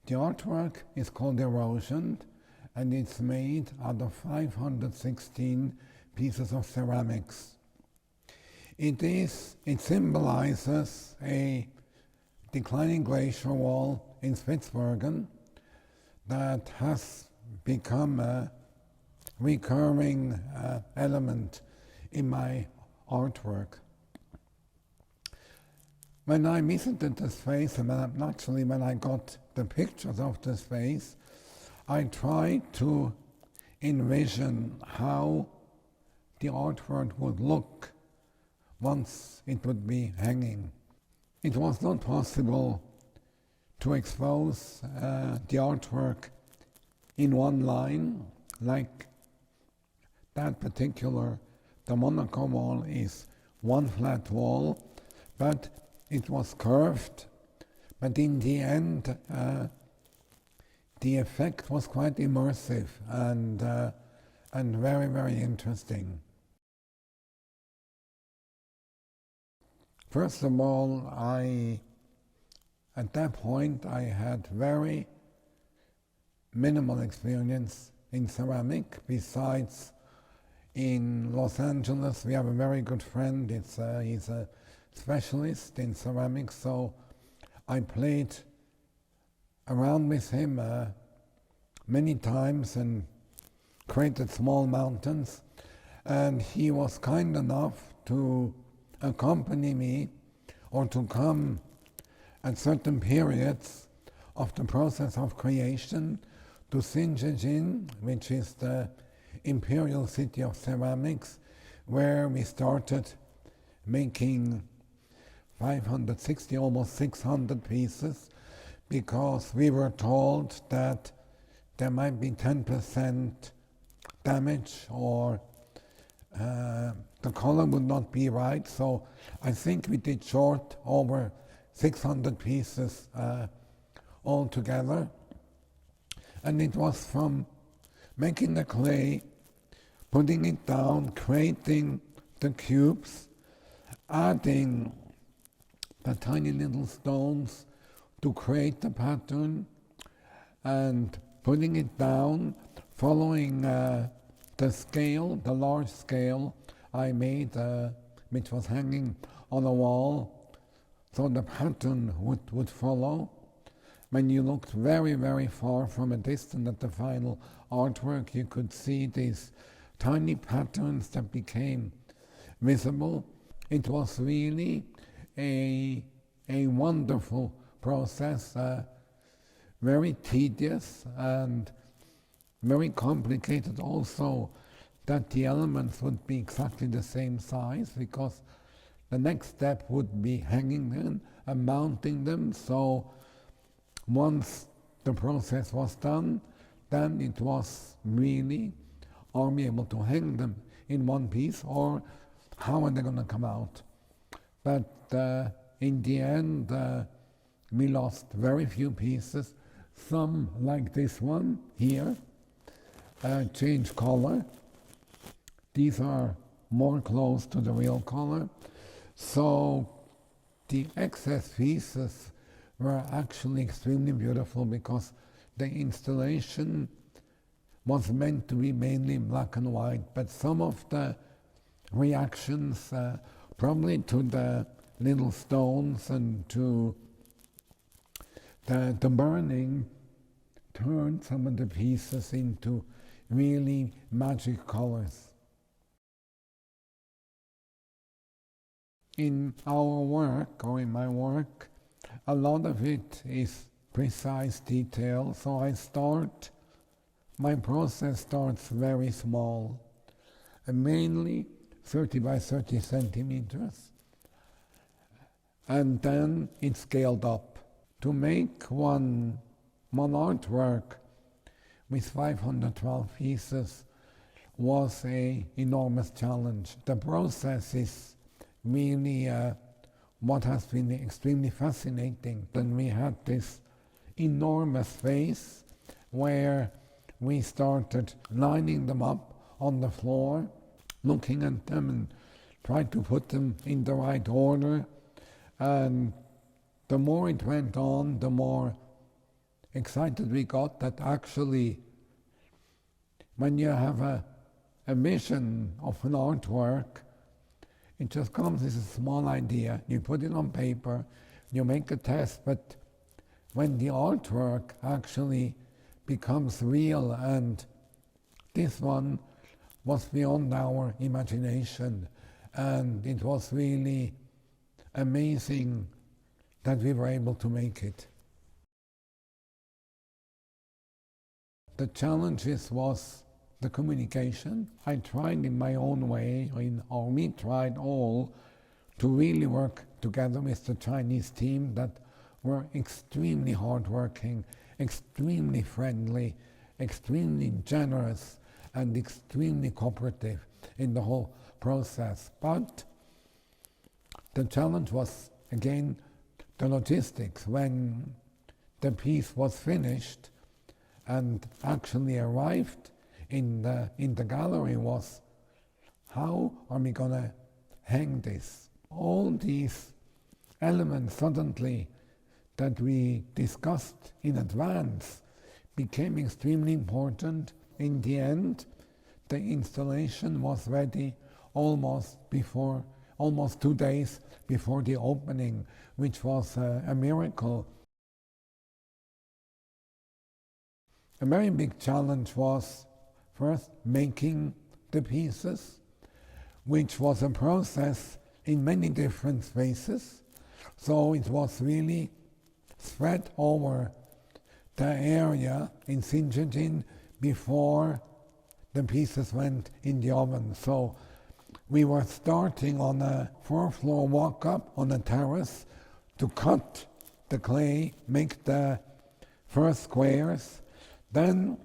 The artwork is called Erosion, and it's made out of 516 pieces of ceramics. It symbolizes a declining glacier wall in Spitsbergen that has become a recurring element in my artwork. When I visited this space, and actually when I got the pictures of this space, I tried to envision how the artwork would look once it would be hanging. It was not possible to expose the artwork in one line, like that particular, the Monaco wall is one flat wall, but it was curved, but in the end the effect was quite immersive and very, very interesting. First of all, at that point I had very minimal experience in ceramic. Besides, in Los Angeles we have a very good friend, he's a specialist in ceramics, so I played around with him many times and created small mountains, and he was kind enough to accompany me or to come at certain periods of the process of creation to Jingdezhen, which is the imperial city of ceramics, where we started making 560, almost 600 pieces, because we were told that there might be 10% damage or the color would not be right. So I think we did short over 600 pieces altogether. And it was from making the clay, putting it down, creating the cubes, adding the tiny little stones to create the pattern, and putting it down, following the scale, the large scale I made, which was hanging on a wall, so the pattern would follow. When you looked very, very far from a distance at the final artwork, you could see these tiny patterns that became visible. It was really a wonderful process, very tedious and very complicated also, that the elements would be exactly the same size, because the next step would be hanging them and mounting them. So once the process was done, then it was really, are we able to hang them in one piece, or how are they going to come out? But in the end, we lost very few pieces. Some, like this one here, change color. These are more close to the real color. So the excess pieces were actually extremely beautiful, because the installation was meant to be mainly black and white, but some of the reactions, probably to the little stones and to the burning, turned some of the pieces into really magic colors. In our work, or in my work, a lot of it is precise detail, so my process starts very small, mainly 30 by 30 centimeters, and then it's scaled up. To make one artwork with 512 pieces was an enormous challenge. The process is really what has been extremely fascinating. Then we had this enormous space where we started lining them up on the floor, looking at them and trying to put them in the right order. And the more it went on, the more excited we got that actually when you have a vision of an artwork, it just comes as a small idea. You put it on paper, you make a test, but when the artwork actually becomes real, and this one was beyond our imagination, and it was really amazing that we were able to make it. The challenges was the communication. I tried in my own way, or we tried all, to really work together with the Chinese team that were extremely hardworking, extremely friendly, extremely generous, and extremely cooperative in the whole process. But the challenge was, again, the logistics. When the piece was finished and actually arrived in the gallery, was how are we going to hang this? All these elements suddenly that we discussed in advance became extremely important. In the end, the installation was ready almost 2 days before the opening, which was a miracle. A very big challenge was first making the pieces, which was a process in many different phases. So it was really spread over the area in Jingdezhen before the pieces went in the oven. So we were starting on a 4-floor walk-up on a terrace to cut the clay, make the first squares. Then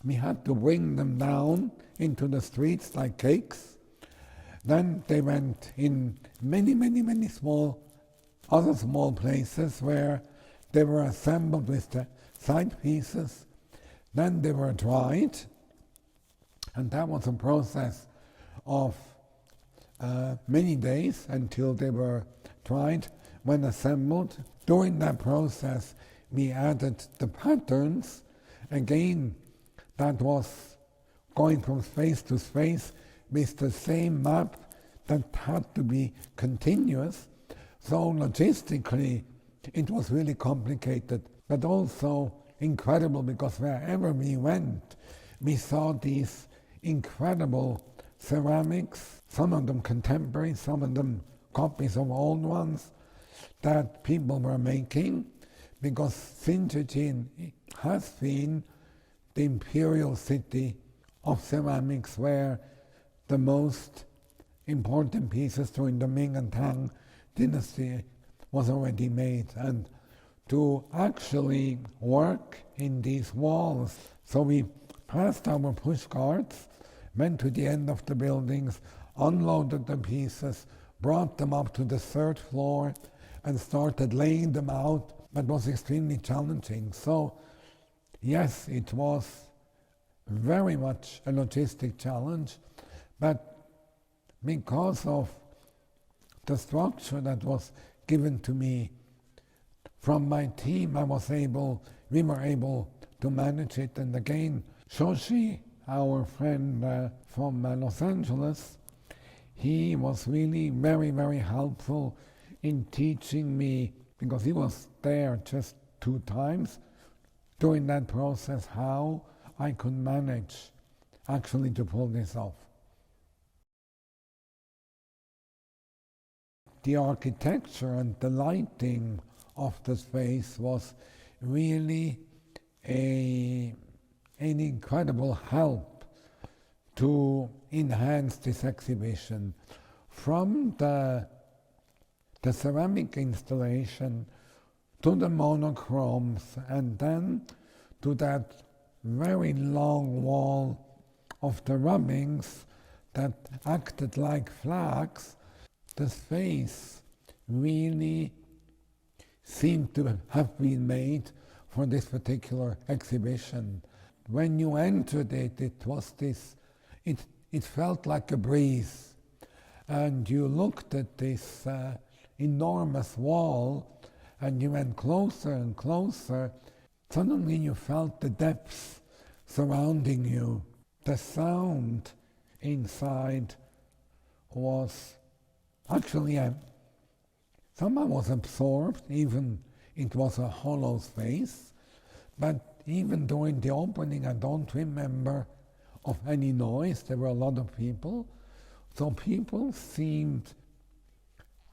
we had to bring them down into the streets like cakes. Then they went in many other small places where they were assembled with the side pieces. Then they were dried, and that was a process of many days until they were dried. When assembled, during that process we added the patterns. Again, that was going from space to space with the same map that had to be continuous. So logistically it was really complicated, but also incredible, because wherever we went we saw these incredible ceramics, some of them contemporary, some of them copies of old ones that people were making, because Jingdezhen has been the imperial city of ceramics, where the most important pieces during the Ming and Tang dynasty was already made. And to actually work in these walls, so we passed our push carts, went to the end of the buildings, unloaded the pieces, brought them up to the 3rd floor and started laying them out. That was extremely challenging. So yes, it was very much a logistic challenge, but because of the structure that was given to me from my team, we were able to manage it. And again, Shoshi, our friend from Los Angeles, he was really very helpful in teaching me, because he was there just 2 times during that process, how I could manage actually to pull this off. The architecture and the lighting of the space was really an incredible help to enhance this exhibition. From the ceramic installation to the monochromes, and then to that very long wall of the rubbings that acted like flags, the space really seemed to have been made for this particular exhibition. When you entered it, it felt like a breeze, and you looked at this enormous wall, and you went closer and closer. suddenly you felt the depths surrounding you. The sound inside was actually someone was absorbed, even it was a hollow space, but even during the opening I don't remember of any noise. There were a lot of people, so people seemed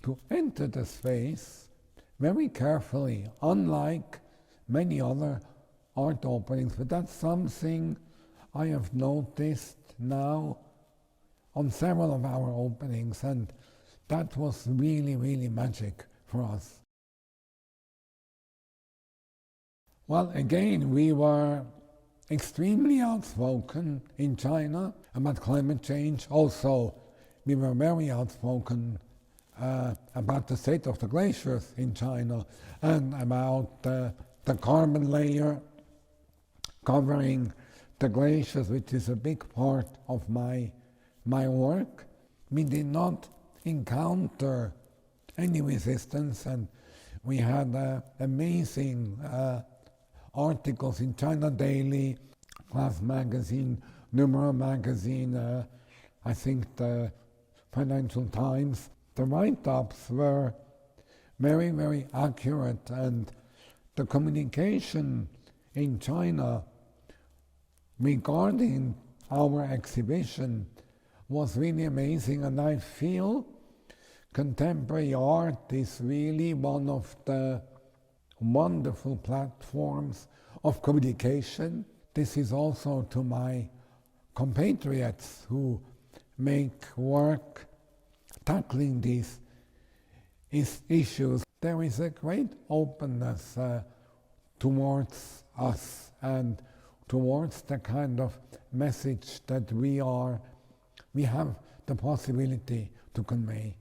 to enter the space very carefully, unlike many other art openings. But that's something I have noticed now on several of our openings, and that was really, really magic for us. Well, again, we were extremely outspoken in China about climate change. Also, we were very outspoken about the state of the glaciers in China and about the carbon layer covering the glaciers, which is a big part of my work. We did not encounter any resistance, and we had amazing articles in China Daily, Class Magazine, Numero Magazine, I think the Financial Times. The write-ups were very, very accurate, and the communication in China regarding our exhibition was really amazing, and I feel contemporary art is really one of the wonderful platforms of communication. This is also to my compatriots who make work tackling these issues. There is a great openness towards us and towards the kind of message that we have the possibility to convey.